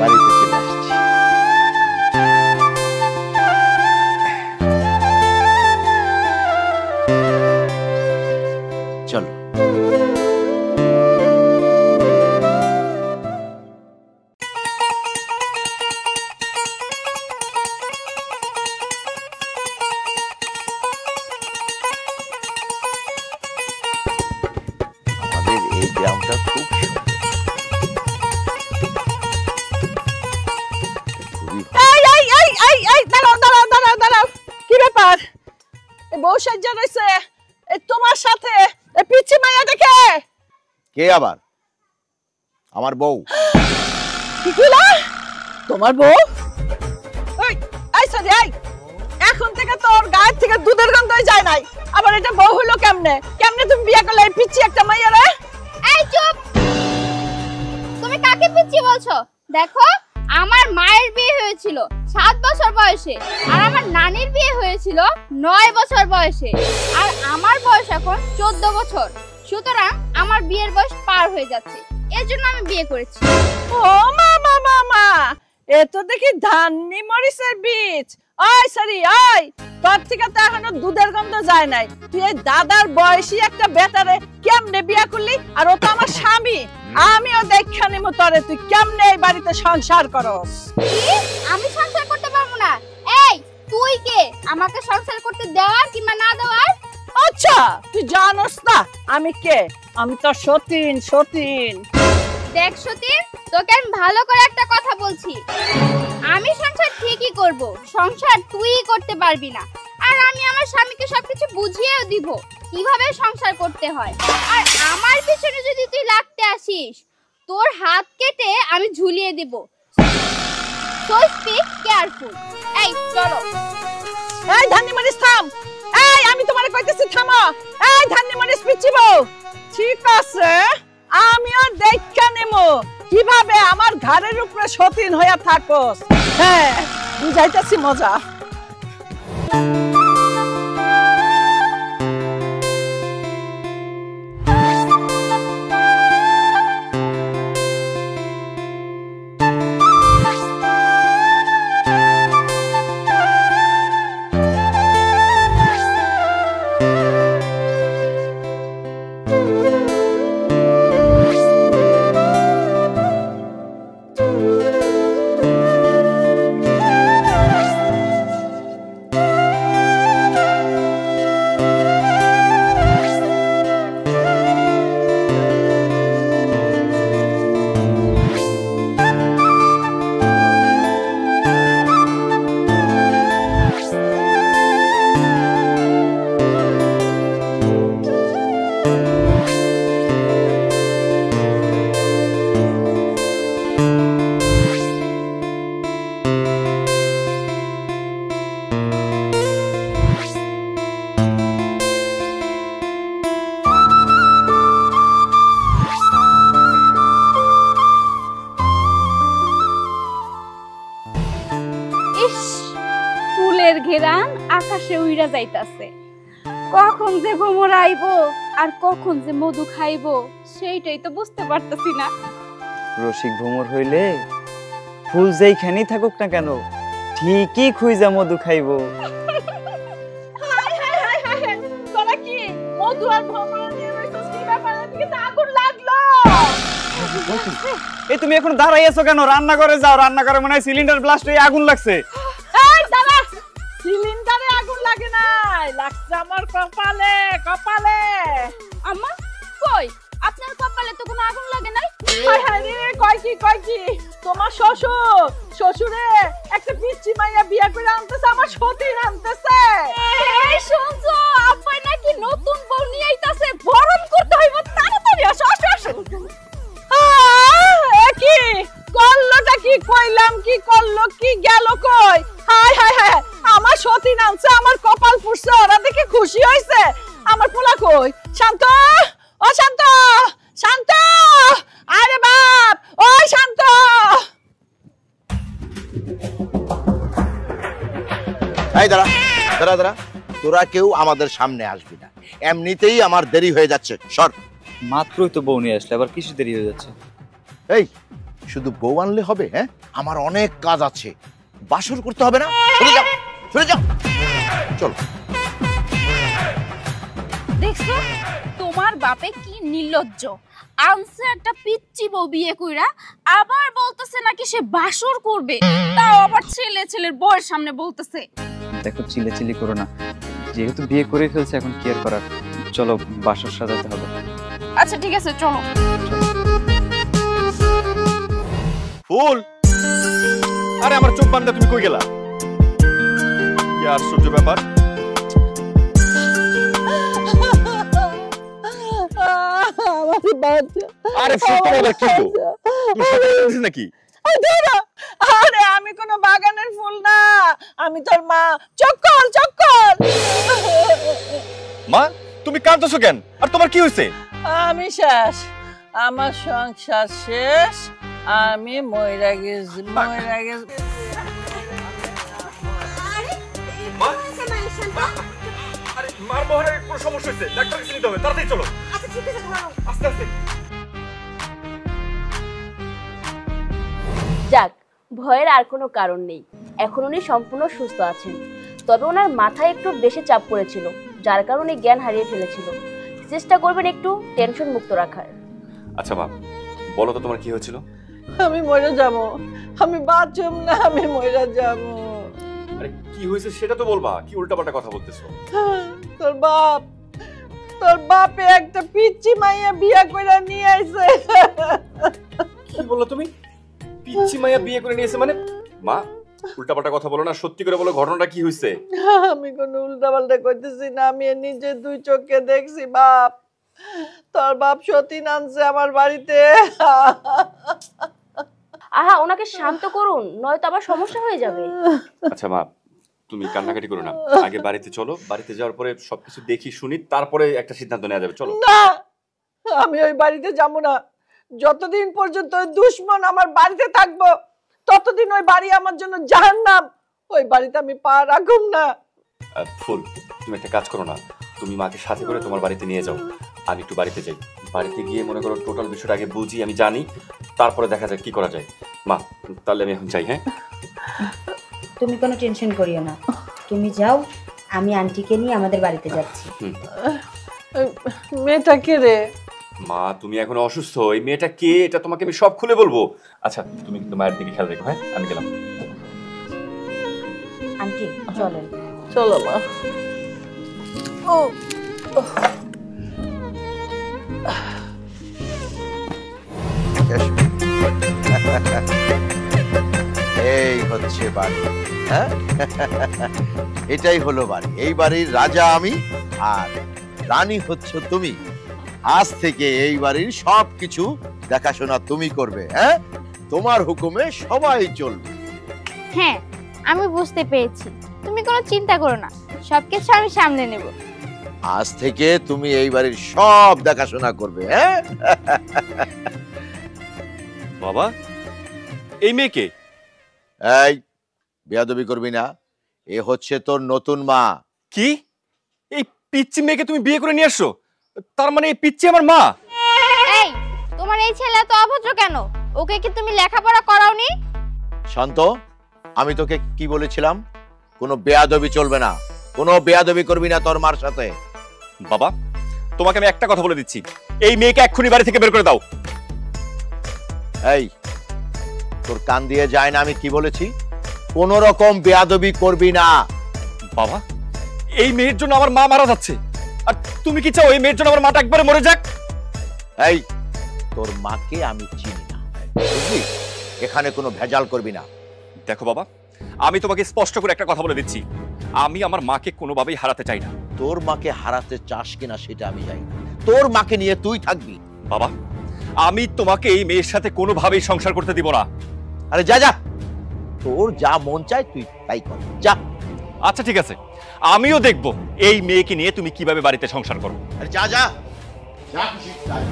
বাড়িতে চলে আসছি। চলো। আমাদের এই গ্রামটা খুব কি ব্যাপার? বউ সাজ্জা রয়েছে তোমার সাথে, পিচ্ছি মাইয়া দেখে কে আবার? আমার বউ। কি কইলা? তোমার বউ? এখন থেকে তোর গায়ের থেকে দুধের গন্ধ যায় নাই, আবার এটা বউ হলো কেমনে? কেমনে তুমি বিয়ে করলে এই পিচ্ছি একটা মাইয়া রে? এই চুপ! তুমি কাকে পিচ্ছি বলছো? দেখো, আমার মায়ের বিয়ে হয়েছিল 7 বছর বয়সে, আর আমার নানির বিয়ে হয়েছিল 9 বছর বয়সে, আর আমার বয়স এখন 14 বছর। সুতরাং আমার বিয়ের বয়স পার হয়ে যাচ্ছে, এর জন্য আমি বিয়ে করেছি। ও মামা মামা, এ তো দেখি ধান্নি মরিচের বীজ। ওই সরি, ওই তোর থেকে তো এখনো দুধের গন্ধ যায় নাই। তুই এই দাদার বয়সী একটা বেটারে কেমনে বিয়ে করলি? আর ও তো আমার স্বামী, আমিও দেখা নিমু তোরে। তুই কেমনে এই বাড়িতে সংসার করস? কি? আমি সংসার করতে পারবো না? এই তুই কে আমাকে সংসার করতে দেওয়ার কিংবা না দেওয়ার? আচ্ছা, তুই জানোস না আমি কে? আমি তো সতীন। সতীন দেখ সতীন, তোকে আমি ভালো করে একটা কথা বলছি, আমি সংসার ঠিকই করব, সংসার তুইই করতে পারবি না। আর আমি আমার স্বামীকে সবকিছু বুঝিয়েও দিব কিভাবে সংসার করতে হয়। আর আমার পিছনে যদি তুই লাগতে আসিস, তোর হাত কেটে আমি ঝুলিয়ে দিব। So speak careful. এই চলো। এই ধান্নি মরিচ থাম! এই আমি তোমারে কইতেছি থামো! এই ধান্নি মরিচ পিচ্ছি বউ, ঠিক আছে আমিও দেখা নেমু কিভাবে আমার ঘাড়ের উপরে সতীন হইয়া থাকোস। হ্যাঁ, বুঝাইতেছি মজা। ঘেরান আকাশে উইরা যাইতাছে, কখন যে ভ্রমর আইবো আর কখন যে মধু খাইবো সেইটাই তো বুঝতে পারতাছি না। রসিক ভ্রমর হইলে ফুল যেইখানেই থাকুক না কেন ঠিকই খুঁজা মধু খাইবো। তোরা কি মধু আর ভ্রমর নিয়ে রইছস? কি ব্যাপার? এদিকে তো আগুন লাগলো। এই তুমি এখন দাঁড়াই আছো কেন? রান্না করে যাও, রান্না করে মনে হয় সিলিন্ডার ব্লাস্ট হয়ে আগুন লাগছে। এই দাঁড়া, সিলিন্ডারে আগুন লাগে নাই, লাগছে আমার কপালে। কপালে আম্মা কই? আপনার কপালে তো কোনো আগুন লাগে নাই। হায় হায় রে, কয় কি তোমার শ্বশুর, শ্বশুরে একটা পিচ্চি মাইয়া বিয়া করে আনতেছে, আমার সতীন আনতেছে। এই শুনছো, আব্বা নাকি নতুন বউ নিয়ে আইতাছে, বরণ করতে হইব, তাড়াতাড়ি আসো আসো আসো। কি করলোটা? কি কইলাম কি করলো? কি গেল কই? হায় হায় হায়, আমার সতীন আনছে, আমার কপাল ফুটছে, ওরা দেখে খুশি হইছে। আমার পোলা কই? শান্ত, ও শান্ত, শান্ত, আরে বাপ, ওই শান্ত। এই দাঁড়া দাঁড়া দাঁড়া, তোরা কেউ আমাদের সামনে আসবি না, এমনিতেই আমার দেরি হয়ে যাচ্ছে। সর। মাত্রই তো বউ নিয়ে আসলে, আবার কিছু দেরি হয়ে যাচ্ছে। এই শুধু বউ আনলে হবে? হ্যাঁ, আমার অনেক কাজ আছে, বাসর করতে হবে না? চলে যাও, চলে যাও, চলো। দেখছো তোমার বাপে কি নির্লজ্জ, আনছে একটা পিচ্চি বউ বিয়ে কইরা, আবার বলতেছে নাকি সে বাসর করবে, তাও আবার ছেলের বউয়ের সামনে বলতেছে। দেখো চিল্লাচিল্লি করো না, যেহেতু বিয়ে করে ফেলছে এখন কি আর করার, চলো বাসর সাজাতে হবে। আচ্ছা ঠিক আছে চলো। ফুল, আরে আমার চোখ বান্ধা, তুমি কই গেলা? কি আশ্চর্য ব্যাপার! আমার বাচ্চা, আরে ফুল কি গো, তুমি সত্যি বলছিস নাকি? আরে আমি কোন বাগানের ফুল না, আমি তোর মা। চক্কর চক্কর। মা, তুমি কাঁদতেছো কেন? আর তোমার কি হয়েছে? আমি শেষ, আমার সংসার শেষ, আমি মইরা গেছি। আরে মার মোহরের কোনো সমস্যা হয়েছে, ডাক্তার কাছে নিতে হবে, তাড়াতাড়ি চলো। আচ্ছা ঠিক আছে ধরো। আস্তে আস্তে। যাক, ভয়ের আর কোনো কারণ নেই, এখন উনি সম্পূর্ণ সুস্থ আছেন। তবে ওনার মাথায় একটু বেশি চাপ পড়েছিল, যার কারণে জ্ঞান হারিয়ে ফেলেছিল। চেষ্টা করবেন একটু টেনশন মুক্ত রাখার। আচ্ছা মা, বলো তো তোমার কি হয়েছিল? আমি মরে যাব, আমি বাঁচুম না, আমি মরে যাব। আরে কি হয়েছে সেটা তো বলবা, কি উল্টাপাল্টা কথা বলতেছো? তোর বাপে একটা পিচ্চি মাইয়া বিয়া কইরা নিয়ে আইছে। কি বললো তুমি? পিচ্চি মাইয়া বিয়ে করে নিয়েছে মানে? মা, উল্টাপাল্টা কথা বলো না, সত্যি করে বলো ঘটনাটা কি হয়েছে? আমি কোনো উল্টাপাল্টা কইতেছি না, আমি নিজে দুই চোখে দেখছি। বাপ, তোর বাপ সতীন আনছে আমার বাড়িতে। আহা, ওনাকে শান্ত করুন, নয়তো আবার সমস্যা হয়ে যাবে। আচ্ছা মা, তুমি কান্নাকাটি করো না, আগে বাড়িতে চলো, বাড়িতে যাওয়ার পরে সবকিছু দেখি শুনি, তারপরে একটা সিদ্ধান্ত নেওয়া যাবে। চলো। না, আমি ওই বাড়িতে যাবো না। যতদিন পর্যন্ত ওই দুশমন আমার বাড়িতে থাকবো, ততদিন ওই বাড়ি আমার জন্য জাহান্নাম। ওই বাড়িতে আমি পা রাখুম না। ফুল, তুমি একটা কাজ করো না, তুমি মাকে সাথে করে তোমার বাড়িতে নিয়ে যাও, আমি একটু বাড়িতে যাই। বাড়িতে গিয়ে মনে করো টোটাল বিষয়টা আগে বুঝি, আমি জানি, তারপরে দেখা যায় কি করা যায়। মা, তাহলে আমি এখন যাই। হ্যাঁ, তুমি কোনো টেনশন করিও না, তুমি যাও, আমি আন্টিকে নিয়ে আমাদের বাড়িতে যাচ্ছি। মেয়েটা কে রে? মা, তুমি এখন অসুস্থ, এই মেয়েটা কে এটা তোমাকে আমি সব খুলে বলবো। আচ্ছা, তুমি কিন্তু মায়ের দিকে খেয়াল রেখো। হ্যাঁ, আমি গেলাম। আন্টি চলেন। চলো মা। ও এই হচ্ছে বাড়ি। হ্যাঁ, এটাই হলো বাড়ি। এই বাড়ির রাজা আমি, আর রানী হচ্ছে তুমি। আজ থেকে এই বাড়ির সবকিছু দেখাশোনা তুমি করবে। হ্যাঁ, তোমার হুকুমে সবাই চলবে। হ্যাঁ, আমি বুঝতে পেরেছি, তুমি কোনো চিন্তা করো না, সবকিছু আমি সামলে নেব। আজ থেকে তুমি এই বাড়ির সব দেখাশোনা করবে। হ্যাঁ, বাবা, এই মেয়েকে? এই বেয়াদবি করবি না, এ হচ্ছে তোর নতুন মা। কি, এই পিচ্চি মেয়েকে তুমি বিয়ে করে নিয়ে আসছো? তার মানে এই পিচ্চি আমার মা? এই, তোমার এই ছেলে তো অভদ্র কেন? ওকে কি তুমি লেখাপড়া করাওনি? শান্ত, আমি তোকে কি বলেছিলাম? কোনো বেয়াদবি চলবে না, কোনো বেয়াদবি করবি না তোর মার সাথে। বাবা, তোমাকে আমি একটা কথা বলে দিচ্ছি, এই মেয়েকে এক্ষুনি বাড়ি থেকে বের করে দাও। এই, তোর কান দিয়ে যায় না আমি কি বলেছি? কোন রকম বেয়াদবি করবি না। বাবা, এই মেয়ের জন্য আমার মা মারা যাচ্ছে, আর তুমি কি চাও এই মেয়ের জন্য আমার মাটা একবারে মরে যাক? এই, তোর মাকে আমি চিনি না, বুঝলি? এখানে কোনো ভেজাল করবি না। দেখো বাবা, আমি তোমাকে স্পষ্ট করে একটা কথা বলে দিচ্ছি, আমি আমার মাকে কোনোভাবেই হারাতে চাই না। তোর মাকে হারাতে চাস কিনা সেটা আমি জানি না, তোর মাকে নিয়ে তুই থাকবি। বাবা, আমি তোমাকে এই মেয়ের সাথে কোনোভাবেই সংসার করতে দিব না। আরে যা যা, তোর যা মন চায় তুই তাই কর, যা। আচ্ছা ঠিক আছে, আমিও দেখব এই মেয়েকে নিয়ে তুমি কিভাবে বাড়িতে সংসার করো। আরে যা যা যা, খুশি তাই।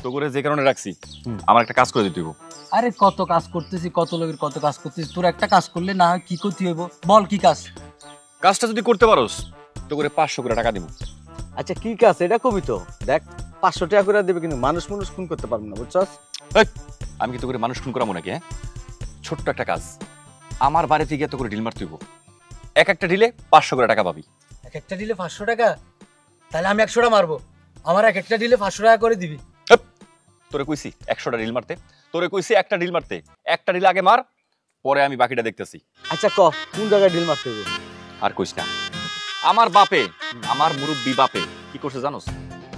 তো করে তোরে যে কারণে রাখছি আমার একটা কাজ করে দিতে হইব। আরে কত কাজ করতেছি, কত লোকের কত কাজ করতেছি, তোর একটা কাজ করলে না হয় কি করতে হইব, বল কি কাজ? কাজটা যদি করতে পারোস তো করে 500 করে টাকা দিব। আচ্ছা কি কাজ এটা কবি তো দেখ, 500 টাকা করে দেবে কিন্তু মানুষ খুন করতে পারবো না, বুঝছস? আমি কি তো করে মানুষ খুন করাবো নাকি? হ্যাঁ, ছোট্ট একটা কাজ, আমার বাড়িতে গিয়ে তো করে ডিল মারতে হইব। এক একটা ডিলে 500 করে টাকা পাবি। এক একটা দিলে 500 টাকা? তাহলে আমি 100টা মারবো, আমার এক একটা দিলে 500 টাকা করে দিবি। তোরে কইছি 100টা ডিল মারতে, তোরে কইছি একটা ডিল মারতে। একটা ডিল আগে মার, পরে আমি বাকিটা দেখতেছি। আচ্ছা ক কোন জায়গায় ডিল মারতে হইব? আর কইস না, আমার বাপে, আমার মুরব্বি বাপে কি করছে জানোস?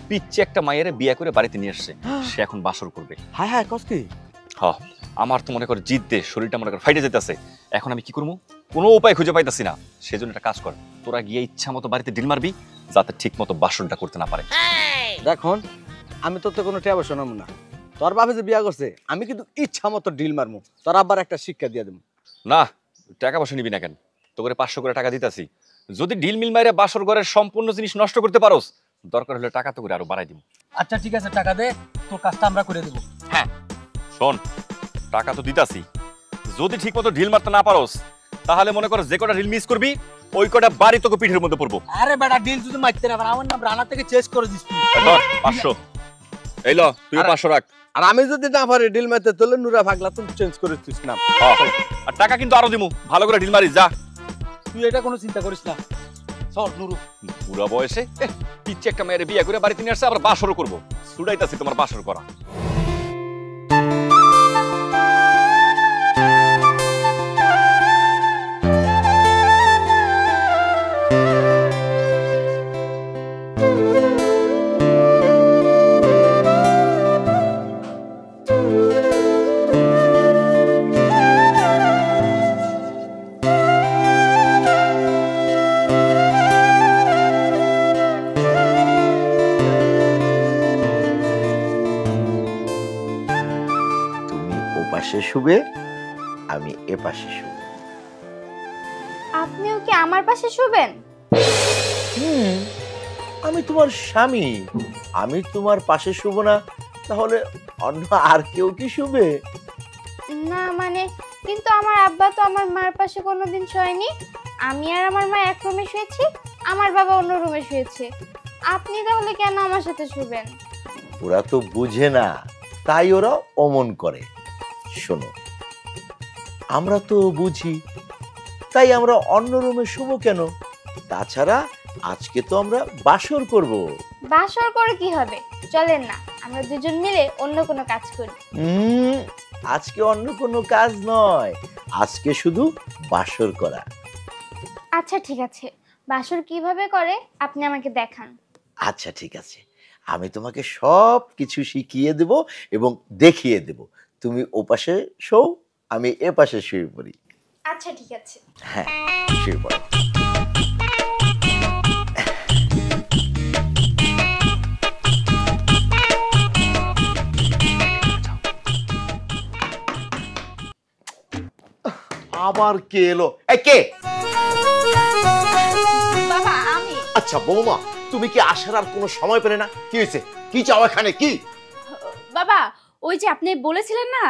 পিচ্ছে একটা মায়েরে বিয়ে করে বাড়িতে নিয়ে আসছে, সে এখন বাসর করবে। হ্যাঁ হ্যাঁ কস কি? হ্যাঁ, আমার তো মনে কর জিদ দে, শরীরটা মনে কর ফাইটে যেতেছে। এখন আমি কি করবো, কোনো উপায় খুঁজে পাইতাছি না। সেজন্য একটা কাজ কর, তোরা গিয়ে ইচ্ছা মতো বাড়িতে ডিল মারবি, যাতে ঠিক মতো বাসরটা করতে না পারে। দেখুন আমি তোর তো কোনো টেবা শোনাবো না, তোর বাপে যে বিয়া করছে আমি কিন্তু ইচ্ছা মতো ডিল মারবো, তোর আবার একটা শিক্ষা দিয়ে দেবো। না, টাকা পয়সা নিবি না কেন? তো করে 500 করে টাকা দিতাছি। যদি ডিল মিল মাইরে বাসর ঘরের সম্পূর্ণ জিনিস নষ্ট করতে পারোস, দরকার হলে টাকা তো করে আরো বাড়াই দিব। আচ্ছা ঠিক আছে, টাকা দে, তোর কাজটা আমরা করে দেবো। হ্যাঁ শোন, টাকা তো দিতাছি, যদি ঠিক মতো ঢিল মারতে না পারোস তাহলে মনে কর যে কটা ঢিল মিস করবি ওই কটা বাড়ি তোকে পিঠের মধ্যে পড়বো। আরে বেটা ডিল যদি মারতে না পারে আমার নাম রানা থেকে চেস করে দিস তুই। 500 এই ল, তুই 500 রাখ। আর আমি যদি না পারি ডিল মারতে তাহলে নুরা ভাগলা তুমি চেঞ্জ করে দিস না। আর টাকা কিন্তু আরো দিমু, ভালো করে ঢিল মারিস যা। তুই এটা কোনো চিন্তা করিস না। চল নুরু, পুরা বয়সে পিচ্ছে একটা মেয়ের বিয়ে করে বাড়িতে নিয়ে আসছে, আবার বাসরও করবো। ছুটাইতাছি তোমার বাসর করা। পাশে শুবে, আমি এ পাশে শুব। আপনিও কি আমার পাশে শুবেন? আমি তোমার স্বামী, আমি তোমার পাশে শুব না তাহলে অন্য আর কেউ কি শুবে? না মানে, কিন্তু আমার আব্বা তো আমার মার পাশে কোনোদিন শোয়নি। আমি আর আমার মা এক রুমে শুয়েছি, আমার বাবা অন্য রুমে শুয়েছে। আপনি তাহলে কেন আমার সাথে শুবেন? ওরা তো বুঝে না, তাই ওরা অমন করে। শোনো, আমরা তো বুঝি, তাই আমরা অন্য রুমে শুবো কেন? তাছাড়া আজকে তো আমরা বাসর করব। বাসর করে কি হবে? চলেন না আমরা দুজন মিলে অন্য কোনো কাজ করি। আজকে অন্য কোনো কাজ নয়, আজকে শুধু বাসর করা। আচ্ছা ঠিক আছে, বাসর কিভাবে করে আপনি আমাকে দেখান। আচ্ছা ঠিক আছে, আমি তোমাকে সব কিছু শিখিয়ে দেব এবং দেখিয়ে দেব। তুমি ও পাশে শোও, আমি এ পাশে শুয়ে পড়ি। আচ্ছা ঠিক আছে। হ্যাঁ, শুয়ে পড়ো। আবার কে এলো? এই কে? বাবা আমি। আচ্ছা বৌমা, তুমি কি আসার আর কোনো সময় পেলে না? কি হয়েছে? কি চাও এখানে? কি বাবা, ওই যে আপনি বলেছিলেন না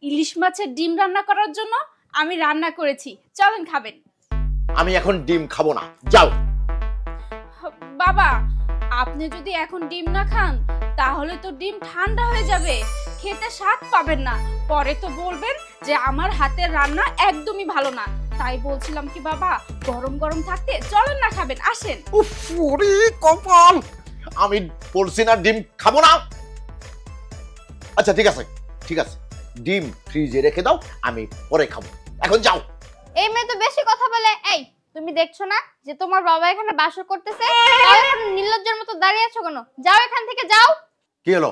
ইলিশ মাছের ডিম রান্না করার জন্য, আমি রান্না করেছি, চলেন খাবেন। আমি এখন ডিম খাবো না, যাও। বাবা, আপনি যদি এখন ডিম না খান তাহলে তো ডিম ঠান্ডা হয়ে যাবে, খেতে স্বাদ পাবেন না। পরে তো বলবেন যে আমার হাতের রান্না একদমই ভালো না। তাই বলছিলাম কি বাবা, গরম গরম থাকতে চলেন না খাবেন, আসেন। উফ, ওরে কপাল, আমি বলছি না ডিম খাবো না। আচ্ছা ঠিক আছে, ঠিক আছে, ডিম ফ্রিজে রেখে দাও, আমি পরে খাবো। এখন যাও। এই মেয়ে তো বেশি কথা বলে। এই তুমি দেখছো না যে তোমার বাবা এখানে বাসর করতেছে? তাও এখন নির্লজ্জের মতো দাঁড়িয়ে আছো কেন? যাও এখান থেকে, যাও। কি হলো?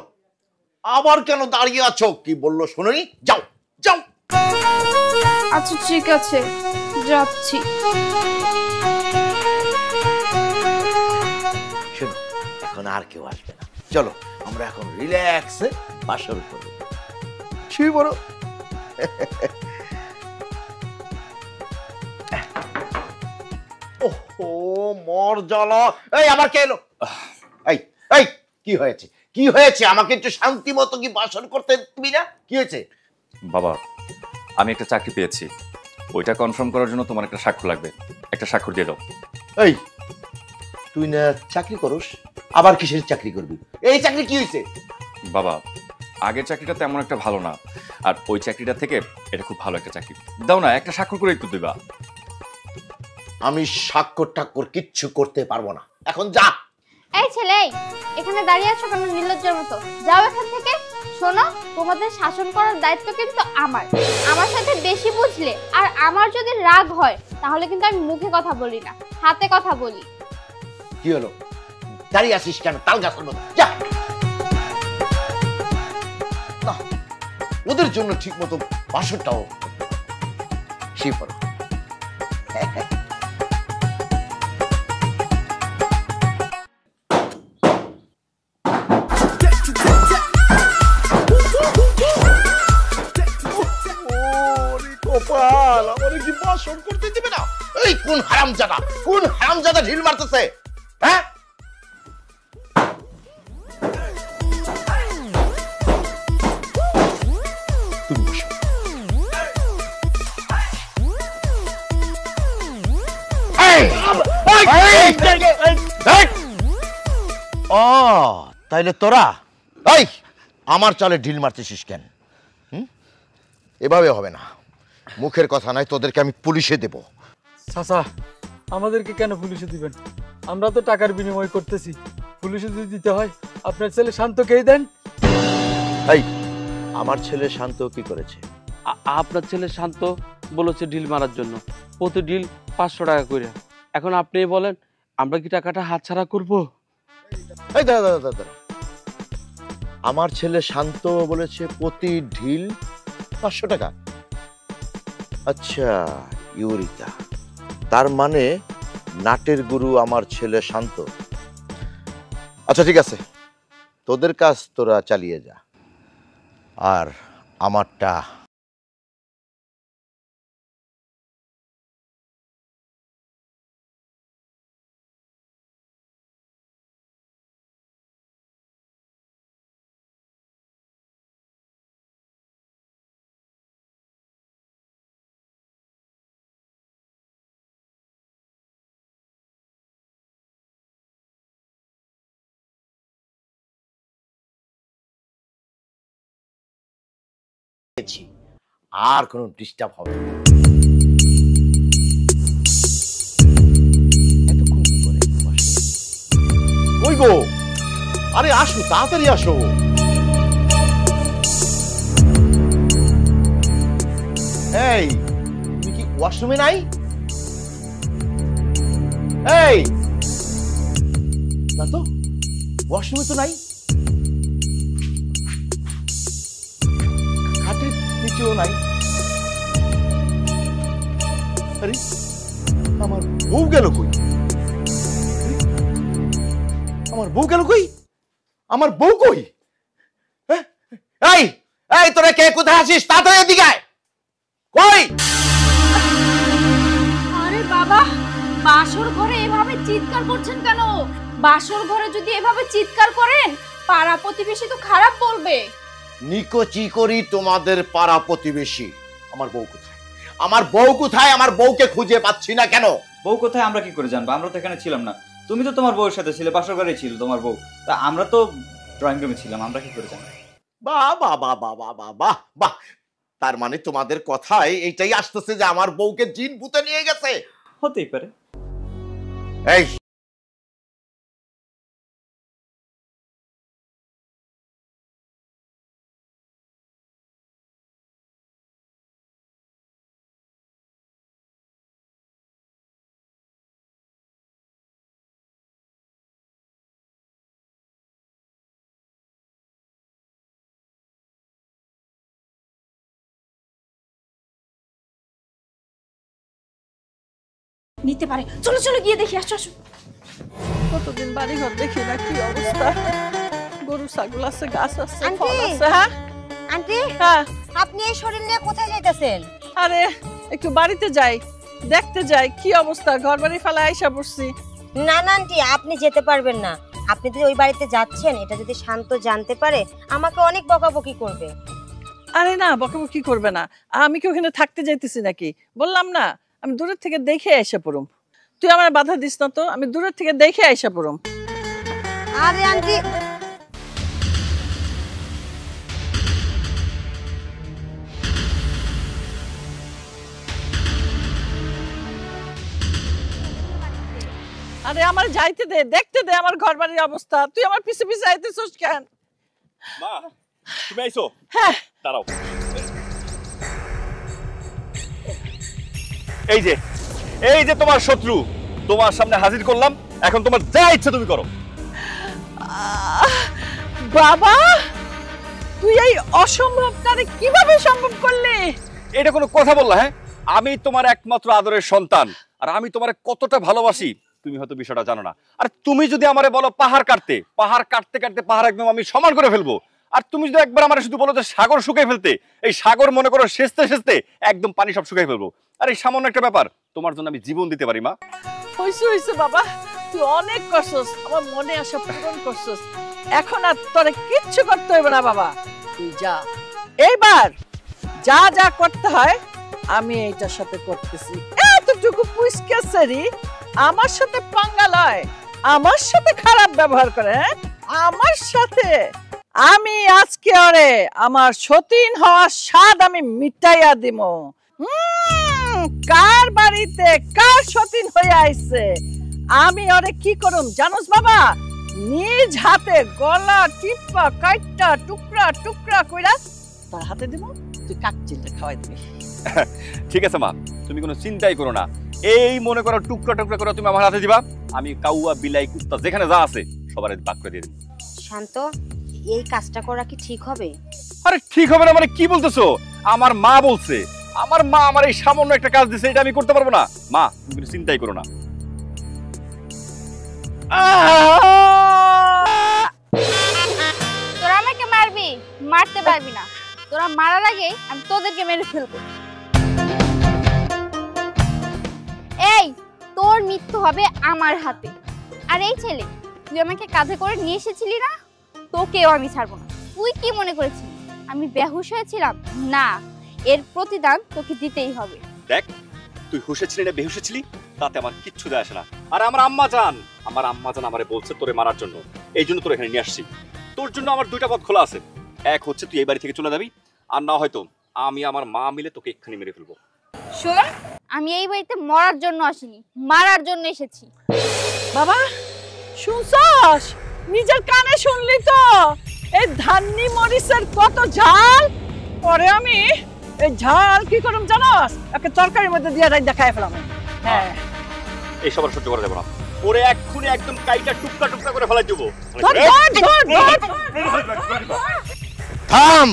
আবার কেন দাঁড়িয়ে আছো? কি বললো শোনোনি? যাও যাও। আচ্ছা ঠিক আছে, যাচ্ছি। শোনো, এখন আর কেউ আসবে না, চলো আমরা এখন রিল্যাক্সে বাসর করব। শুয়ে পড়ো। ওহো মর জ্বালা। এই আবার কে এলো? এই এই কি হয়েছে? কি হয়েছে? আমাকে একটু শান্তি মতো কি ভাষণ করতে দিবি না? কি হয়েছে? বাবা, আমি একটা চাকরি পেয়েছি, ওইটা কনফার্ম করার জন্য তোমার একটা স্বাক্ষর লাগবে। একটা স্বাক্ষর দিয়ে দাও। এই, তুই না চাকরি করস, আবার কিসের চাকরি করবি? এই চাকরি কি হয়েছে? বাবা, আগের চাকরিটা তেমন একটা ভালো না, আর ওই চাকরিটা থেকে এটা খুব ভালো একটা চাকরি। দাও না, একটা স্বাক্ষর করে একটু দিবা। আমি স্বাক্ষর টাক্ষর কিচ্ছু করতে পারবো না, এখন যা। এই ছেলে, এখানে দাঁড়িয়ে আছো কেন নির্লজ্জের মতো? যাও এখান থেকে। শোনো, তোমাদের শাসন করার দায়িত্ব কিন্তু আমার। আমার সাথে বেশি বুঝলে আর আমার যদি রাগ হয় তাহলে কিন্তু আমি মুখে কথা বলি না, হাতে কথা বলি। কি হলো? দাঁড়িয়ে আসিস কেন তাল গাছের মতো? যা। না, ওদের জন্য ঠিক মতো বাসনটাও সেই পড়ো। কপাল, আমারে কি বাসন করতে দিবে না? এই কোন হারামজাদা ঢিল মারতেছে? হ্যাঁ, তুমি বসো। ও তাইলে তোরা এই আমার চালে ঢিল মারতেছিস কেন? এভাবে হবে না, মুখের কথা নাই, তোদেরকে আমি পুলিশে দেব। চাচা, আমাদেরকে কেন পুলিশে দিবেন? আমরা তো টাকার বিনিময় করতেছি, পুলিশে যদি দিতে হয় আপনার ছেলে শান্তকেই দেন। এই, আমার ছেলে শান্ত কি করেছে? আপনার ছেলে শান্ত বলেছে ঢিল মারার জন্য, প্রতি ঢিল 500 টাকা করে। এখন আপনি বলেন আমরা কি টাকাটা হাতছাড়া করব? এই দাদা, আমার ছেলে শান্ত বলেছে প্রতি ঢিল 500 টাকা। আচ্ছা ইউরিকা, তার মানে নাটের গুরু আমার ছেলে শান্ত। আচ্ছা ঠিক আছে, তোদের কাজ তোরা চালিয়ে যা, আর আমারটা আর কোনো ডিস্টার্ব হবে না। এতক্ষণ কি করে? ওই গো, আরে আসো, তাড়াতাড়ি আসো। এই, তুমি কি ওয়াশরুমে নাই? এই না তো, ওয়াশরুমে তো নাই, খাটের নিচেও নাই। আরে আমার বউ গেল কই? আমার বউ গেল কই? আমার বউ কই? এই এই, তোরা কে কোথায় আছিস? তাড়াতাড়ি এদিকে আয়। কই? আরে বাবা, বাসর ঘরে এভাবে চিৎকার করছেন কেন? বাসর ঘরে যদি এভাবে চিৎকার করেন পাড়া প্রতিবেশী তো খারাপ বলবে। নিকোচি করি তোমাদের পাড়া প্রতিবেশী। আমার বউ কোথায়? আমার বউ কোথায়? আমার বউকে খুঁজে পাচ্ছি না কেন? বউ কোথায় আমরা কি করে জানবো? আমরা তো এখানে ছিলাম না। তুমি তো তোমার বউয়ের সাথে ছিলে, বাসর ঘরেই ছিল তোমার বউ। তা আমরা তো ড্রয়িং রুমে ছিলাম, আমরা কি করে জানবো? বাহ বাহ বাহ বাহ বাহ বাহ বাহ বাহ, তার মানে তোমাদের কথায় এইটাই আসতেছে যে আমার বউকে জিন ভূতে নিয়ে গেছে। হতেই পারে। এই নিতে পারে, চলো চলো গিয়ে দেখি। আসো আসো। কতদিন বাড়ি ঘর দেখি না, কি অবস্থা। গরু ছাগল আছে, গাছ আছে, আন্টি। ফল আছে। হ্যাঁ আন্টি, হ্যাঁ, আপনি এই শরীর নিয়ে কোথায় যাইতেছেন? আরে একটু বাড়িতে যাই, দেখতে যাই কি অবস্থা। ঘর বাড়ি ফেলা আইসা পড়ছি। না না আন্টি, আপনি যেতে পারবেন না। আপনি যদি ওই বাড়িতে যাচ্ছেন এটা যদি শান্ত জানতে পারে আমাকে অনেক বকাবকি করবে। আরে না, বকাবকি করবে না। আমি কি ওখানে থাকতে যাইতেছি নাকি? বললাম না আমি দূরের থেকে দেখে এসে পড়ুম। তুই আমার বাধা দিস না তো, আমি দূরের থেকে দেখে এসে পড়ুম। আরে আন্টি, আরে আমার যাইতে দে, দেখতে দে আমার ঘর বাড়ির অবস্থা। তুই আমার পিছে পিছে আইতেছিস কেন? মা তুমি আইছো? হ্যাঁ দাঁড়াও। এই যে তোমার শত্রু, তোমার সামনে হাজির করলাম, এখন তোমার যা ইচ্ছা তুমি করো। বাবা, তুই এই অসম্ভবটারে কিভাবে সম্ভব করলি? এটা কোনো কথা বললা? হ্যাঁ, আমি তোমার একমাত্র আদরের সন্তান, আর আমি তোমার কতটা ভালোবাসি তুমি হয়তো বিষয়টা জানো না। আর তুমি যদি আমারে বলো পাহাড় কাটতে কাটতে পাহাড় একদম আমি সমান করে ফেলবো, আর তুমি যদি একবার আমার শুধু বলো যে সাগর শুকিয়ে ফেলতে, এই সাগর মনে করো সেচতে একদম পানি সব শুকিয়ে ফেলবো। আর এই সামান্য একটা ব্যাপার, তোমার জন্য আমি জীবন দিতে পারি মা। হইছে বাবা, তুই অনেক করছস, আমার মনে আশা পূরণ করছস। এখন আর তোরে কিচ্ছু করতে হইবে না বাবা, তুই যা। এইবার যা যা করতে হয় আমি এইটার সাথে করতেছি। এতটুকু পুইসকেসেরি আমার সাথে পাঙ্গা লয়, আমার সাথে খারাপ ব্যবহার করে। হ্যাঁ, আমার সাথে আমি আজকে ওরে আমার সতীন হওয়ার স্বাদ আমি মিটাইয়া দিমু। কার বাড়িতে কার সতীন হয়ে আইছে আমি ওরে কি করুম জানোস বাবা? নিজ হাতে গলা টিপা কাইটা টুকরা টুকরা কইরা তোর হাতে দিব, তুই কাকচিলটা খাওয়াই দিবি। ঠিক আছে মা, তুমি কোনো চিন্তাই করো না। এই মনে করো টুকরা টুকরা করে তুমি আমার হাতে দিবা, আমি কাউয়া বিলাই কুত্তা যেখানে যা আছে সবার ভাগ করে দিয়ে দেব। শান্ত, এই কাজটা করা কি ঠিক হবে? আরে ঠিক হবে না মানে কি বলতেছো? আমার মা বলছে, আমার মা আমার এই সামান্য একটা কাজ দিছে, এটা আমি করতে পারবো না। মা তুমি কোনো চিন্তাই করো না। তোরা আমাকে মারবি? মারতে পারবি না। তোরা মারার আগে আমি তোদেরকে মেরে ফেলবো। এই, তোর মৃত্যু হবে আমার হাতে। আর এই ছেলে, তুই আমাকে কাঁধে করে নিয়ে এসেছিলি না, তোকেও আমি ছাড়বো না। তুই কি মনে করেছিলি আমি বেহুশ হয়েছিলাম? না, এর প্রতিদান তোকে দিতেই হবে। দেখ, তুই হুঁশে ছিলি না বেহুশে ছিলি তাতে আমার কিচ্ছু যায় আসে না। আর আমার আম্মা জান আমারে বলছে তোরে মারার জন্য, এই জন্য তোর এখানে নিয়ে আসছি। তোর জন্য আমার দুইটা পথ খোলা আছে। এক হচ্ছে তুই এই বাড়ি থেকে চলে যাবি, আর না হয়তো আমি আমার মা মিলে তোকে এক্ষুনি মেরে ফেলবো। শোন, আমি এই বাড়িতে মরার জন্য আসিনি, মারার জন্য এসেছি। বাবা শুনছস? নিজের কানে শুনলি তো? এই ধান্নি মরিচের কত ঝাল, পরে আমি এই ঝাল কি করুম জানোস? একটা তরকারির মধ্যে দিয়ে দেখায় ফেলাম। হ্যাঁ, এই সবার সহ্য করা যাবে না, ওরে এক্ষুনি একদম কাইটা টুকরা টুকরা করে ফেলাই দেবো। থাম!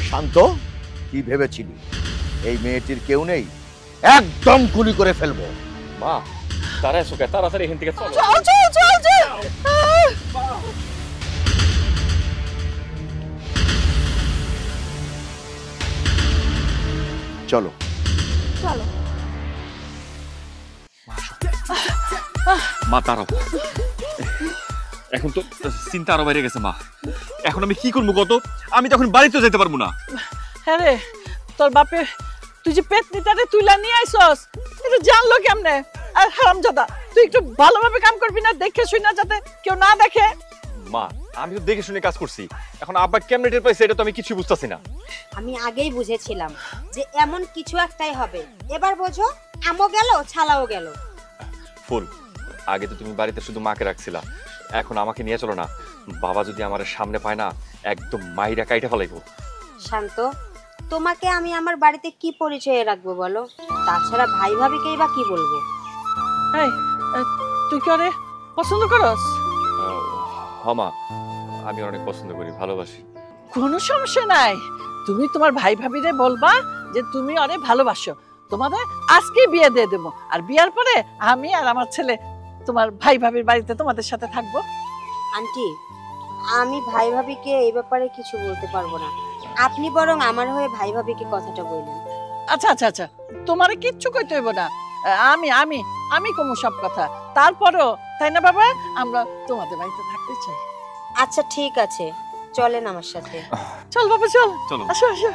শান্ত, কি ভেবেছিলি এই মেয়েটির কেউ নেই? একদম গুলি করে ফেলবো। মা তারা এসো, তাড়াতাড়ি এখান থেকে চলো। চল চল চল চল। চলো চলো। মা দাঁড়াও, এখন তো চিন্তা আরো বাইরে গেছে। মা এখন আমি কি করবো কত? আমি তখন বাড়িতে যেতে পারবো না। হ্যাঁ রে, তোর বাপে তুই যে পেতনিটারে তুইলা নিয়ে আইছস, এটা জানলো কেমনে? আর হারামজাদা, তুই একটু ভালোভাবে কাম করবি না, দেখে শুই না, যাতে কেউ না দেখে। মা আমি তো দেখে শুনে কাজ করছি, এখন আব্বা কেমনে টের পাইছে এটা তো আমি কিছু বুঝতাছি না। আমি আগেই বুঝেছিলাম যে এমন কিছু একটাই হবে। এবার বোঝো, আমও গেল ছালাও গেল। ফুল, আগে তো তুমি বাড়িতে শুধু মাকে রাখছিলা, এখন আমাকে নিয়ে চলো না। বাবা যদি আমার সামনে পায় না, একদম মাইরা কাইটা ফেলাইবো। শান্ত, তোমাকে আমি আমার বাড়িতে কি পরিচয়ে রাখবো বলো? তাছাড়া ভাই ভাবিকেই বা কি বলবো? এই, তুই কি ওরে পছন্দ করস? হমা, আমি অনেক পছন্দ করি, ভালোবাসি। কোনো সমস্যা নাই, তুমি তোমার ভাই ভাবিরে বলবা যে তুমি ওরে ভালোবাসো। তোমাদের আজকে বিয়ে দিয়ে দেবো, আর বিয়ার পরে আমি আর আমার ছেলে তোমার ভাই ভাবির বাড়িতে তোমাদের সাথে থাকবো। আন্টি, আমি ভাই ভাবিকে এই ব্যাপারে কিছু বলতে পারবো না। আপনি বরং আমার হয়ে ভাই ভাবিকে কথাটা বললেন। আচ্ছা আচ্ছা আচ্ছা, তোমারে কিচ্ছু কইতে হইব না। আমি আমি আমি কমু সব কথা। তারপরও তাই না বাবা, আমরা তোমাদের বাড়িতে থাকতে চাই। আচ্ছা ঠিক আছে, চলেন আমার সাথে। চল বাবা চল, চলো। আসো আসো।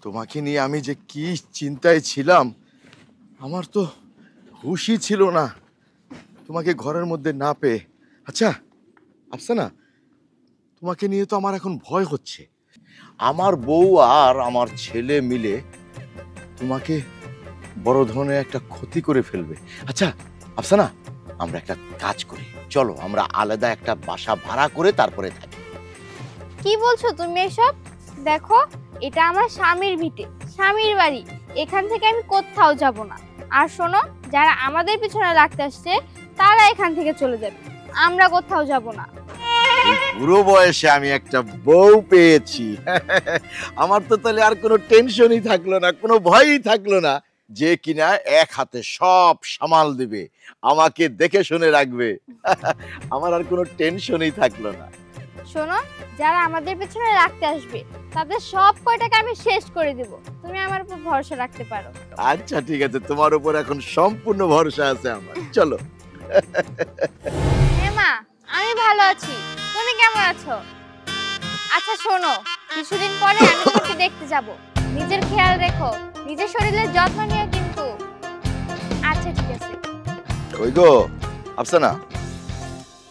তোমাকে নিয়ে আমি যে কি চিন্তায় ছিলাম, আমার তো হুশই ছিল না তোমাকে ঘরের মধ্যে না পেয়ে। আচ্ছা আফসানা, তোমাকে নিয়ে তো আমার এখন ভয় হচ্ছে। আমার বউ আর আমার ছেলে মিলে তোমাকে বড় ধরনের একটা ক্ষতি করে ফেলবে। আচ্ছা আফসানা, আমরা একটা কাজ করি, চলো আমরা আলাদা একটা বাসা ভাড়া করে তারপরে থাকি। কি বলছো তুমি এসব? দেখো, এটা আমার স্বামীর ভিটে, স্বামীর বাড়ি। এখান থেকে আমি কোথাও যাব না। আর শোনো, যারা আমাদের পিছনে লাগতে আসছে তারা এখান থেকে চলে যাবে, আমরা কোথাও যাব না। এই বুড়ো বয়সে আমি একটা বউ পেয়েছি, আমার তো তাহলে আর কোনো টেনশনই থাকলো না, কোনো ভয়ই থাকলো না, যে কিনা এক হাতে সব সামাল দিবে, আমাকে দেখে শুনে রাখবে। আমার আর কোনো টেনশনই থাকলো না। শোনো, যারা আমাদের পেছনে রাখতে আসবে তাদের সব কয়টাকে আমি শেষ করে দেব, তুমি আমার উপর ভরসা রাখতে পারো। আচ্ছা ঠিক আছে, তোমার উপর এখন সম্পূর্ণ ভরসা আছে আমার, চলো। মা, আমি ভালো আছি, তুমি কেমন আছো? আচ্ছা শোনো, কিছুদিন পরে আমি তোমাকে দেখতে যাব, নিজের খেয়াল রেখো, নিজের শরীরের যত্ন নিও কিন্তু। আচ্ছা ঠিক আছে। ওই গো আফসানা,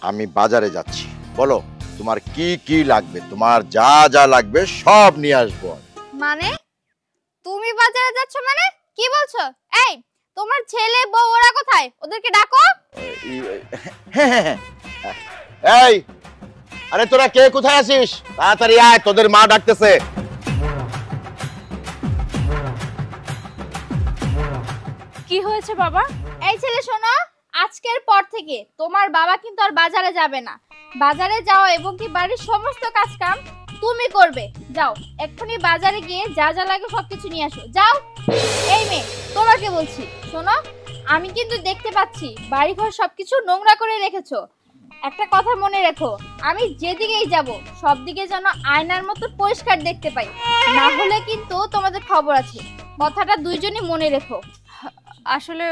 আমি বাজারে যাচ্ছি, বলো তোমার কি কি লাগবে, তোমার যা যা লাগবে সব নিয়ে আসবো। মানে তুমি বাজারে যাচ্ছ মানে? কি বলছো? এই, তোমার ছেলে বউ ওরা কোথায়? ওদেরকে ডাকো। এই, আরে তোরা কে কোথায় আছিস? তাড়াতাড়ি আয়, তোদের মা ডাকতেছে। কি হয়েছে বাবা? এই ছেলে শোনো, আজকের পর থেকে তোমার বাবা কিন্তু আর বাজারে যাবে না। বাজারে যাও এবং কি বাড়ির সমস্ত কাজ কাম তুমি করবে। যাও, এক্ষুনি বাজারে গিয়ে যা যা লাগে সবকিছু নিয়ে আসো, যাও। এই মেয়ে, তোমাকে বলছি, শোনো, আমি কিন্তু দেখতে পাচ্ছি বাড়িঘর সবকিছু নোংরা করে রেখেছো। একটা কথা মনে রেখো, আমি যেদিকেই যাব সব দিকে যেন আয়নার মতো পরিষ্কার দেখতে পাই, না হলে কিন্তু তোমাদের খবর আছে। কথাটা দুইজনই মনে রেখো। আসলে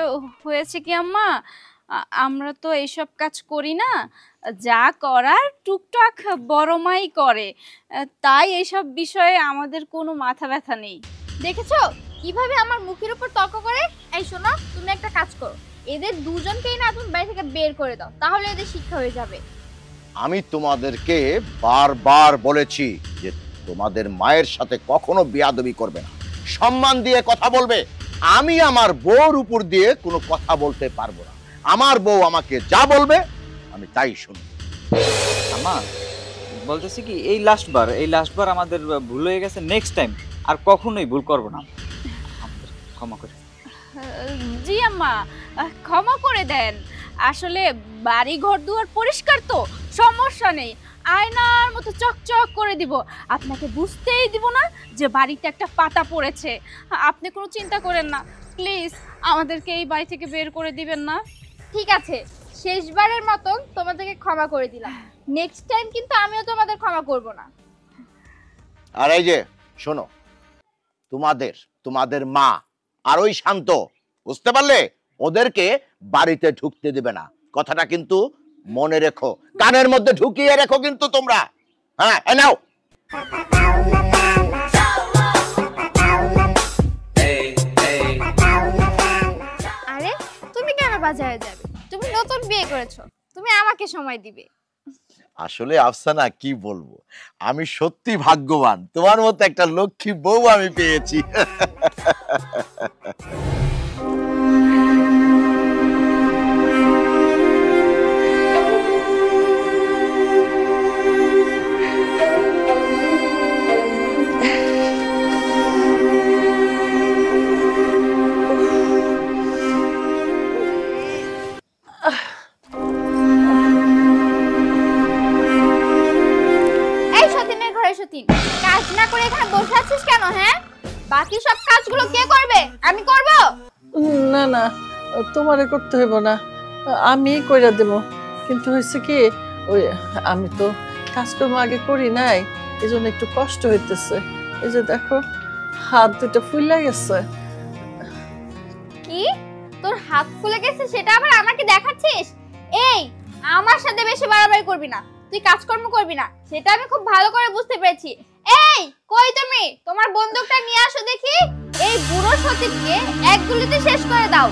হয়েছে কি আম্মা, আমরা তো এইসব কাজ করি না, যা করার টুকটাক বড় মাই করে, তাই এইসব বিষয়ে আমাদের কোনো মাথা ব্যথা নেই। দেখেছো কিভাবে আমার মুখের উপর তর্ক করে? এই শোনো, তুমি একটা কাজ করো, এদের দুজনকেই না তুমি বাড়ি থেকে বের করে দাও, তাহলে এদের শিক্ষা হয়ে যাবে। আমি তোমাদেরকে বারবার বলেছি যে তোমাদের মায়ের সাথে কখনো বেয়াদবি করবে না, সম্মান দিয়ে কথা বলবে। আমি আমার বউর উপর দিয়ে কোনো কথা বলতে পারবো না, আমার বউ আমাকে যা বলবে আমি তাই শুনবো। আমা বলতেছি কি, এই লাস্টবার আমাদের ভুল হয়ে গেছে, নেক্সট টাইম আর কখনোই ভুল করব না, আমাদের ক্ষমা করে। জি আম্মা, ক্ষমা করে দেন। আসলে বাড়ি ঘর দুয়ার পরিষ্কার তো, সমস্যা নেই, আয়নার মতো চকচক করে দিব, আপনাকে বুঝতেই দিব না যে বাড়িতে একটা পাতা পড়েছে। আপনি কোনো চিন্তা করেন না, প্লিজ আমাদেরকে এই বাড়ি থেকে বের করে দিবেন না। ঠিক আছে, শেষবারের মতন তোমাদেরকে ক্ষমা করে দিলাম, নেক্সট টাইম কিন্তু আমিও তোমাদের ক্ষমা করব না। আর এই যে শোনো, তোমাদের মা আর ওই শান্ত, বুঝতে পারলে, ওদেরকে বাড়িতে ঢুকতে দেবে না, কথাটা কিন্তু মনে রেখো, কানের মধ্যে ঢুকিয়ে রেখো কিন্তু তোমরা। হ্যাঁ, নাও। আরে তুমি কেন বাজারে যাবে? তুমি নতুন বিয়ে করেছো, তুমি আমাকে সময় দিবে। আসলে আফসানা কি বলবো, আমি সত্যি ভাগ্যবান, তোমার মতো একটা লক্ষ্মী বউ আমি পেয়েছি। কাজ না করে এখানে বসে আছিস কেন? হ্যাঁ, বাকি সব কাজগুলো কে করবে? আমি করব? না না, তোমারে করতে হইব না, আমি কইরা দেব। কিন্তু হয়েছে কি, ওই আমি তো কাজকর্ম আগে করি নাই, এজন্য একটু কষ্ট হইতেছে। এই যে দেখো হাত দুটো ফুলে গেছে। কি তোর হাত ফুলে গেছে সেটা আবার আমাকে দেখাচ্ছিস? এই আমার সাথে বেশি বাড়াবাড়ি করবি না, তুই কাজকর্ম করবি না, সেটা আমি খুব ভালো করে বুঝতে পেরেছি। এই কই তুমি? তোমার বন্দুকটা নিয়ে আসো দেখি। এই বুড়ো সতীকে এক গুলিতে শেষ করে দাও।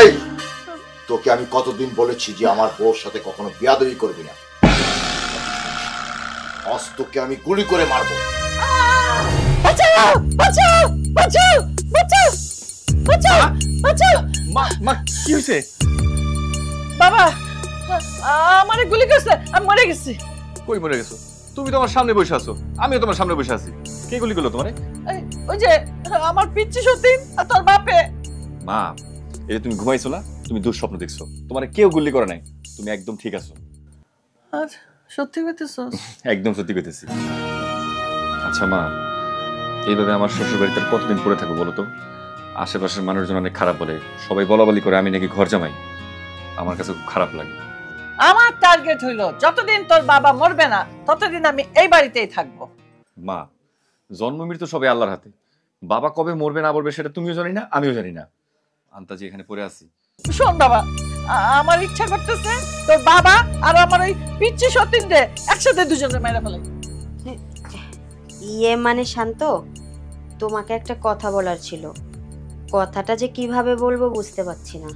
এই তোকে আমি কতদিন বলেছি যে আমার বউর সাথে কখনো বিয়াদবি করবি না। আজ তোকে আমি গুলি করে মারবো। বাঁচাও বাঁচাও বাঁচাও বাঁচাও বাঁচাও বাঁচাও। মা কি হয়েছে? বাবা আমারে গুলি করছে, আমি মরে গেছি। কই মরে গেছো? তুমি তো আমার সামনে বসে আছো, আমিও তোমার সামনে বসে আছি। কে গুলি করলো তোমারে? ওই যে আমার পিচ্চি সতীন আর তোর বাপে। মা এই তুমি ঘুমাইছো না? তুমি দুঃস্বপ্ন দেখছো, তোমারে কেউ গুলি করে নাই, তুমি একদম ঠিক আছো। আর সত্যি কইতেছস? একদম সত্যি কইতেছি। আচ্ছা মা, এইভাবে আমার শ্বশুর বাড়িতে কতদিন পড়ে থাকবো বলো তো? আশেপাশের মানুষজন অনেক খারাপ বলে, সবাই বলাবলি করে আমি নাকি ঘর জামাই। আমার কাছে খুব খারাপ লাগে। আমার টার্গেট হইলো যতদিন তোর বাবা মরবে না ততদিন আমি এই বাড়িতেই থাকবো। মা জন্ম মৃত্যু সবাই আল্লাহর হাতে, বাবা কবে মরবে না মরবে সেটা তুমিও জানি না, আমিও জানি না। আন্তাজি এখানে পড়ে আছি। শোন বাবা, আমার ইচ্ছা করতেছে তোর বাবা আর আমার ওই পিচ্চি সতীন রে একসাথে দুজনে মেরে ফেলে। ইয়ে মানে শান্ত, তোমাকে একটা কথা বলার ছিল, কথাটা যে কিভাবে বলবো বুঝতে পারছি না।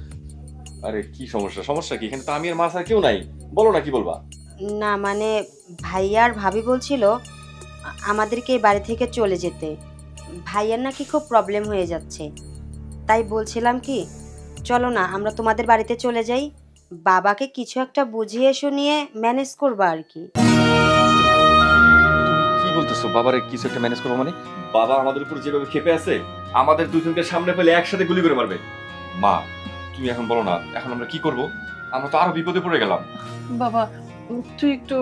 আরে কি সমস্যা? সমস্যা কি? এখানে তো আমি আর মা ছাড়া কেউ নাই, বলো না কি বলবা। না মানে ভাইয়া আর ভাবি বলছিল আমাদেরকে এই বাড়ি থেকে চলে যেতে, ভাইয়ার নাকি খুব প্রবলেম হয়ে যাচ্ছে, তাই বলছিলাম কি চলো না আমরা তোমাদের বাড়িতে চলে যাই, বাবাকে কিছু একটা বুঝিয়ে শুনিয়ে ম্যানেজ করবা আর কি। কি বলতেছো? বাবারে কিছু একটা ম্যানেজ করবো মানে? বাবা আমাদের উপর যেভাবে ক্ষেপে আছে, আমাদের দুজনকে সামনে পেলে একসাথে গুলি করে মারবে। মা তুমি এখন বলো না, এখন আমরা কি করব? আমরা তো আরো বিপদে পড়ে গেলাম। বাবা তুই একটু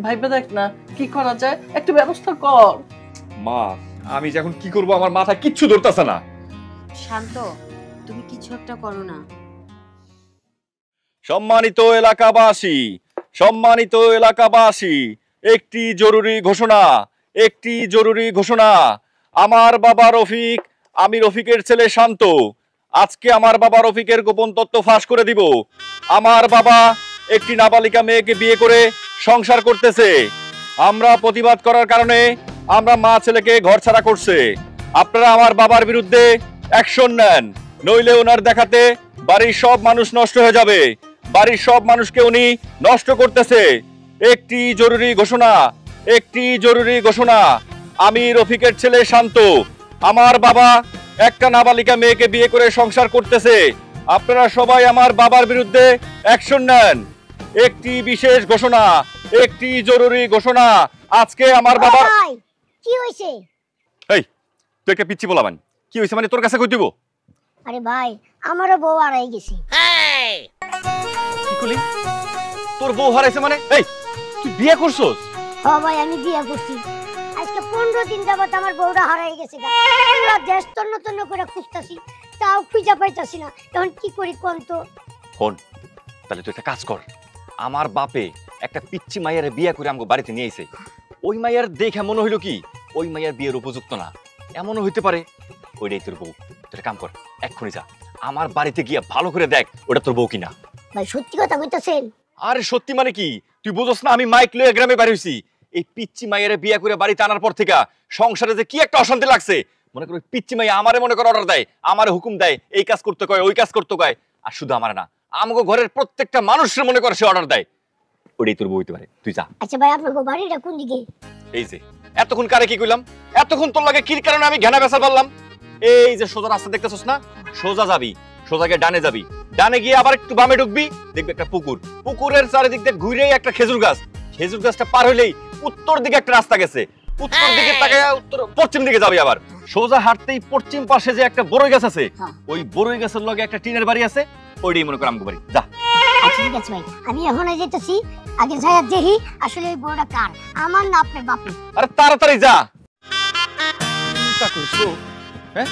ভাইবা দেখ না কি করা যায়, একটু ব্যবস্থা কর। মা আমি যে এখন কি করব আমার মাথা কিচ্ছু ধরতেছে না। শান্ত তুমি কিছু একটা করো না। সম্মানিত এলাকাবাসী, সম্মানিত এলাকাবাসী, একটি জরুরি ঘোষণা, একটি জরুরি ঘোষণা। আমার বাবা রফিক, আমি রফিকের ছেলে শান্ত, আজকে আমার বাবা রফিকের গোপন তথ্য ফাঁস করে দিব। আমার বাবা একটি নাবালিকা মেয়েকে বিয়ে করে সংসার করতেছে। আমরা প্রতিবাদ করার কারণে আমরা মা ছেলেকে ঘরছাড়া করছে। আপনারা আমার বাবার বিরুদ্ধে অ্যাকশন নেন, নইলে ওনার দেখাতে বাড়ির সব মানুষ নষ্ট হয়ে যাবে। বাড়ির সব মানুষকে উনি নষ্ট করতেছে। একটি জরুরি ঘোষণা, একটি জরুরি ঘোষণা। আমি রফিকের ছেলে শান্ত, আমার বাবা একটা নাবালিকা মেয়েকে বিয়ে করে সংসার করতেছে। আপনারা সবাই আমার বাবার বিরুদ্ধে অ্যাকশন নেন। একটি বিশেষ ঘোষণা, একটি জরুরি ঘোষণা। আজকে আমার বাবা কি হইছে? এই তুই একটা পিচ্চি বলাবেন, কি হইছে মানে তোর কাছে কই দিব? আরে ভাই আমারও বউ হারাই গেছে। কি কইলি? তোর বউ হারাইছে মানে? এই তুই বিয়ে করছস? হ্যাঁ ভাই আমি বিয়ে করছি। আজকে 15 দিন যাবত আমার বউটা হারাই গেছে। পুরো দেশ তন্ন তন্ন করে খুঁজতাছি, তাও খুঁজে পাইতাছি না। এখন কি করি কোন তো? ফোন তাহলে তুই একটা কাজ কর, আমার বাপে একটা পিচ্চি মাইয়ারে বিয়ে করে আমগো বাড়িতে নিয়ে আইছে। ওই মাইয়ার দেখে মনে হইলো কি ওই মাইয়ার বিয়ের উপযুক্ত না, এমনও হইতে পারে ওইটাই তোর বউ। তুই কাম কর, এক্ষুনি যা আমার বাড়িতে গিয়া ভালো করে দেখ ওটা তোর বউ কিনা। ভাই সত্যি কথা কইতাছেন? আরে সত্যি মানে কি, তুই বুঝছ না আমি মাইক লয়ে গ্রামে বাড়ি হইছি। এই পিচ্চি মাইয়ারে বিয়ে করে বাড়িতে আনার পর থেকে সংসারে যে কি একটা অশান্তি লাগছে। মনে করো পিচ্চি মাইয়া আমারে মনে করে অর্ডার দেয়, আমারে হুকুম দেয়, এই কাজ করতে কয় ওই কাজ করতে কয়। আর শুধু আমার না, আমগো ঘরের প্রত্যেকটা মানুষের মনে করে সে অর্ডার দেয়। ওটাই তোর বউ হইতে পারে, তুই যা। আচ্ছা ভাই আপনার বাড়িটা কোন দিকে? এই যে এতক্ষণ কারে কি কইলাম, এতক্ষণ তোর লাগে কি কারণে আমি ঘেনা বেসার পারলাম। এই যে সোজা রাস্তা দেখতেছস না, সোজা যাবি, সোজা গিয়ে ডানে যাবি, ডানে গিয়ে আবার একটু বামে ঢুকবি, দেখবি একটা পুকুর, পুকুরের চারিদিক দিয়ে ঘুরেই একটা খেজুর গাছ, খেজুর গাছটা পার হইলেই উত্তর দিকে একটা রাস্তা গেছে, উত্তর দিকে তাকায় উত্তর পশ্চিম দিকে যাবি, আবার সোজা হাঁটতেই পশ্চিম পাশে যে একটা বড়ই গাছ আছে, ওই বড়ই গাছের লগে একটা টিনের বাড়ি আছে, ওইটাই মনে কর আমগো বাড়ি। যা। আচ্ছা ঠিক আছে ভাই, আমি এখন যেতেছি, আগে যাই আর দেখি আসলে এই বড়টা কার, আমার না আপনার বাপের। আরে তাড়াতাড়ি যা। চিন্তা করছো হ্যাঁ,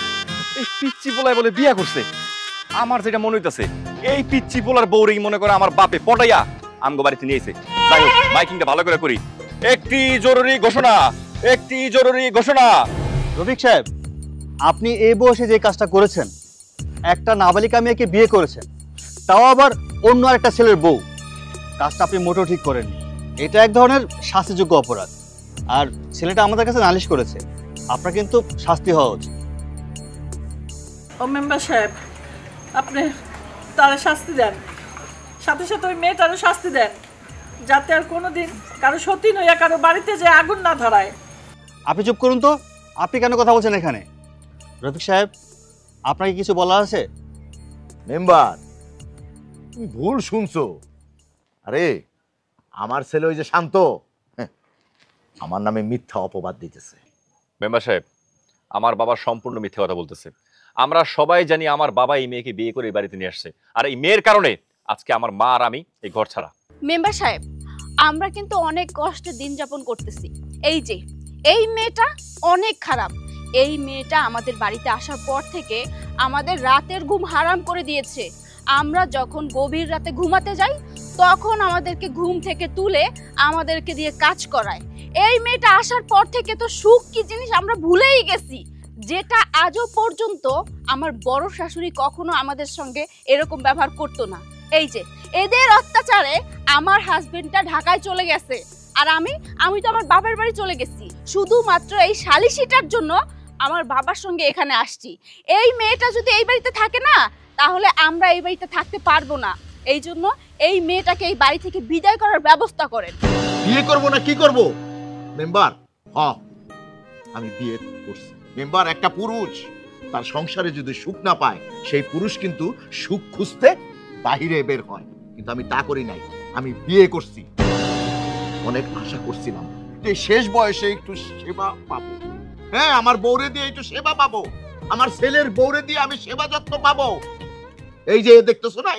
এই পিচ্চি পোলায় বলে বিয়া করছে। আমার যেটা মনে হইতাছে এই পিচ্চি পোলার বউরেই মনে করে আমার বাপে পটাইয়া আমগো বাড়িতে নিয়েছে। যাই হোক মাইকিংটা ভালো করে করি, একটি জরুরি ঘোষণা, একটি জরুরি ঘোষণা। রফিক সাহেব, আপনি এই বয়সে যে কাজটা করেছেন, একটা নাবালিকা মেয়েকে বিয়ে করেছেন, তাও আবার অন্য আরেকটা ছেলের বউ, কাজটা আপনি মোটেও ঠিক করেননি। এটা এক ধরনের শাস্তিযোগ্য অপরাধ। আর ছেলেটা আমাদের কাছে নালিশ করেছে, আপনার কিন্তু শাস্তি হওয়া উচিত। ও মেম্বার সাহেব, আপনি তারা শাস্তি দেন, সাথে সাথে ওই মেয়েটারও শাস্তি দেন, যাতে আর কোনোদিন কারো সতীন হইয়া কারো বাড়িতে যে আগুন না ধরায়। আপনি চুপ করুন তো, আপনি কেন কথা বলছেন এখানে? রফিক সাহেব, আপনার কি কিছু বলা আছে? মেম্বার, তুমি ভুল শুনছো। আরে আমার ছেলে ওই যে শান্ত, আমার নামে মিথ্যা অপবাদ দিতেছে। মেম্বার সাহেব, আমার বাবা সম্পূর্ণ মিথ্যে কথা বলতেছে। আমরা সবাই জানি আমার বাবা এই মেয়েকে বিয়ে করে এই বাড়িতে নিয়ে আসছে, আর এই মেয়ের কারণে আজকে আমার মা আর আমি এই ঘর ছাড়া। মেম্বার সাহেব, আমরা কিন্তু অনেক কষ্টে দিন যাপন করতেছি। এই যে এই মেয়েটা অনেক খারাপ। এই মেয়েটা আমাদের বাড়িতে আসার পর থেকে আমাদের রাতের ঘুম হারাম করে দিয়েছে। আমরা যখন গভীর রাতে ঘুমাতে যাই তখন আমাদেরকে ঘুম থেকে তুলে আমাদেরকে দিয়ে কাজ করায়। এই মেয়েটা আসার পর থেকে তো সুখ কি জিনিস আমরা ভুলেই গেছি, যেটা আজও পর্যন্ত আমার বড় শাশুড়ি কখনো আমাদের সঙ্গে এরকম ব্যবহার করতো না। এই যে এদের অত্যাচারে আমার হাজবেন্ডটা ঢাকায় চলে গেছে, আর আমি তো আমার বাবার বাড়ি চলে গেছি শুধুমাত্র এই শালিশিটার জন্য। আমার বাবার সঙ্গে এখানে আসছি। এই মেয়েটা যদি এই বাড়িতে থাকে না, তাহলে আমরা এই বাড়িতে থাকতে পারবো না। এই জন্য এই মেয়েটাকে এই বাড়ি থেকে বিদায় করার ব্যবস্থা করেন। বিয়ে করব না কি করব মেম্বার? আমি বিয়ে করছি মেম্বার। একটা পুরুষ তার সংসারে যদি সুখ না পায়, সেই পুরুষ কিন্তু সুখ খুঁজতে বাহিরে বের হয়, কিন্তু আমি তা করি নাই। আমি বিয়ে করছি। অনেক আশা করছিলাম যে শেষ বয়সে একটু সেবা পাবো। হ্যাঁ, আমার বউরে দিয়ে একটু সেবা পাবো, আমার ছেলের বউরে দিয়ে আমি সেবা যত্ন পাবো। এই যে দেখতেছো না,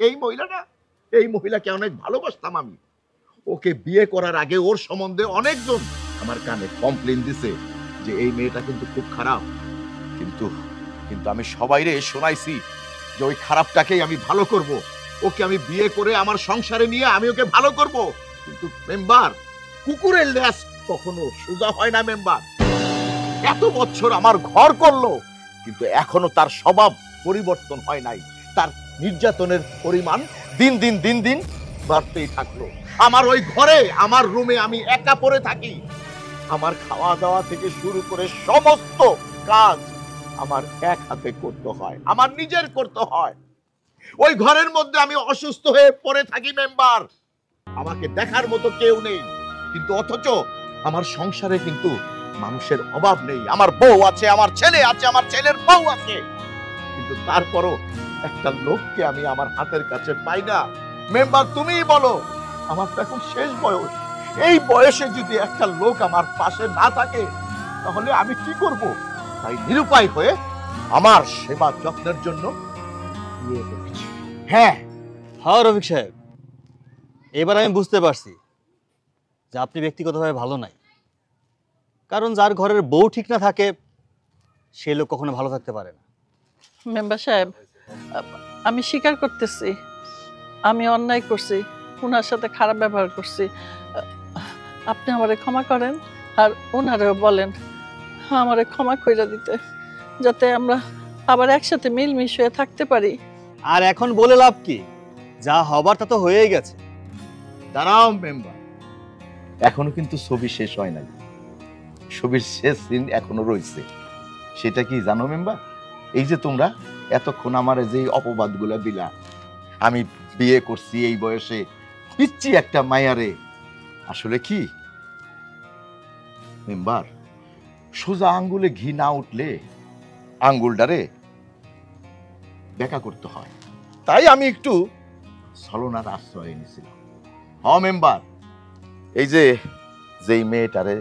এই মহিলাটা, এই মহিলাকে অনেক ভালোবাসতাম আমি। ওকে বিয়ে করার আগে ওর সম্বন্ধে অনেকজন আমার কানে কমপ্লেন দিছে যে এই মেয়েটা কিন্তু খুব খারাপ, কিন্তু আমি সবাইরে শোনাইছি যে ওই খারাপটাকেই আমি ভালো করব, ওকে আমি বিয়ে করে আমার সংসারে নিয়ে আমি ওকে ভালো করব। কিন্তু মেম্বার, কুকুরের ল্যাজ কখনো সোজা হয় না মেম্বার। এত বছর আমার ঘর করলো, কিন্তু এখনো তার স্বভাব পরিবর্তন হয় নাই। তার নির্যাতনের পরিমাণ দিন দিন বাড়তেই থাকলো। আমার ওই ঘরে, আমার রুমে আমি একা পড়ে থাকি। আমার খাওয়া দাওয়া থেকে শুরু করে সমস্ত কাজ আমার এক হাতে করতে হয়, আমার নিজের করতে হয়। ওই ঘরের মধ্যে আমি অসুস্থ হয়ে পড়ে থাকি মেম্বার। আমাকে দেখার মতো কেউ নেই, কিন্তু অথচ আমার সংসারে কিন্তু মানুষের অভাব নেই। আমার বউ আছে, আমার ছেলে আছে, আমার ছেলের বউ আছে, কিন্তু তারপরও একটা লোককে আমি আমার হাতের কাছে পাই না। মেম্বার, তুমিই বলো, আমার তো এখন শেষ বয়স। এই বয়সে যদি একটা লোক আমার পাশে না থাকে, তাহলে আমি কি করব? তাই নিরুপায় হয়ে আমার সেবা যত্নের জন্য বিয়ে করেছি। হ্যাঁ রফিক সাহেব, এবার আমি বুঝতে পারছি যে আপনি ব্যক্তিগতভাবে ভালো নাই। কারণ যার ঘরের বউ ঠিক না থাকে, সে লোক কখনো ভালো থাকতে পারে না। মেম্বার সাহেব, আমি স্বীকার করতেছি আমি অন্যায় করছি, ওনার সাথে খারাপ ব্যবহার করছি। আপনি আমারে ক্ষমা করেন, আর ওনারেও বলেন আমারে ক্ষমা কইরা দিতে, যাতে আমরা আবার একসাথে মিলমিশ হয়ে থাকতে পারি। আর এখন বলে লাভ কি? যা হবার তা তো হয়েই গেছে। দাঁড়াও মেম্বার, এখনো কিন্তু ছবি শেষ হয় নাই। ছবির শেষ সিন এখনো রয়েছে। সেটা কি জানো মেম্বার? এই যে তোমরা এতক্ষণ আমার যে অপবাদগুলো দিলা, আমি বিয়ে করছি এই বয়সে, পিচ্ছি একটা মায়ারে, আসলে কি মেম্বার, সোজা আঙ্গুলে ঘি না উঠলে আঙ্গুলটারে বেঁকা করতে হয়। তাই আমি একটু ছলনার আশ্রয় নিয়েছিলাম। মেম্বার, এই যে যেই মেয়েটারে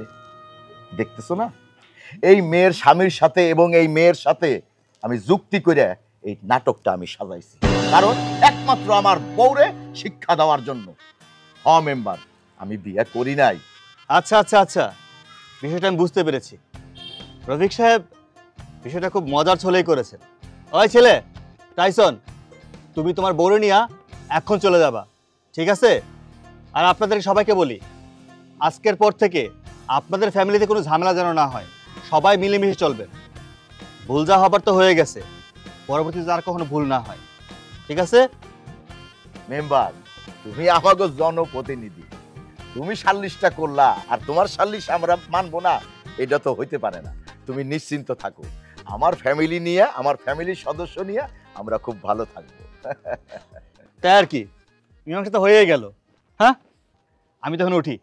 দেখতেছো না, এই মেয়ের স্বামীর সাথে এবং এই মেয়ের সাথে আমি যুক্তি করে এই নাটকটা আমি সাজাইছি, কারণ একমাত্র আমার বউরে শিক্ষা দেওয়ার জন্য। মেম্বার, আমি বিয়ে করি নাই। আচ্ছা, বিষয়টা আমি বুঝতে পেরেছি। রফিক সাহেব বিষয়টা খুব মজার ছলেই করেছেন। ওই ছেলে টাইসন, তুমি তোমার বউরে নিয়া এখন চলে যাবা, ঠিক আছে? আর আপনাদের সবাইকে বলি, আজকের পর থেকে আপনাদের ফ্যামিলিতে কোনো ঝামেলা যেন না হয়, সবাই মিলেমিশে চলবেন। ভুল যা হবার তো হয়ে গেছে, পরবর্তীতে আর কখনো ভুল না হয়, ঠিক আছে? মেম্বার, তুমি আমাকে জনপ্রতিনিধি, তুমি সাল্লিশটা করলা আর তোমার সাল্লিশ আমরা মানবো না, এটা তো হইতে পারে না। তুমি নিশ্চিন্ত থাকো, আমার ফ্যামিলি নিয়ে, আমার ফ্যামিলির সদস্য নিয়ে আমরা খুব ভালো থাকবো। তাই আর কি, মীমাংসা তো হয়ে গেল। হ্যাঁ, আমি তখন উঠি।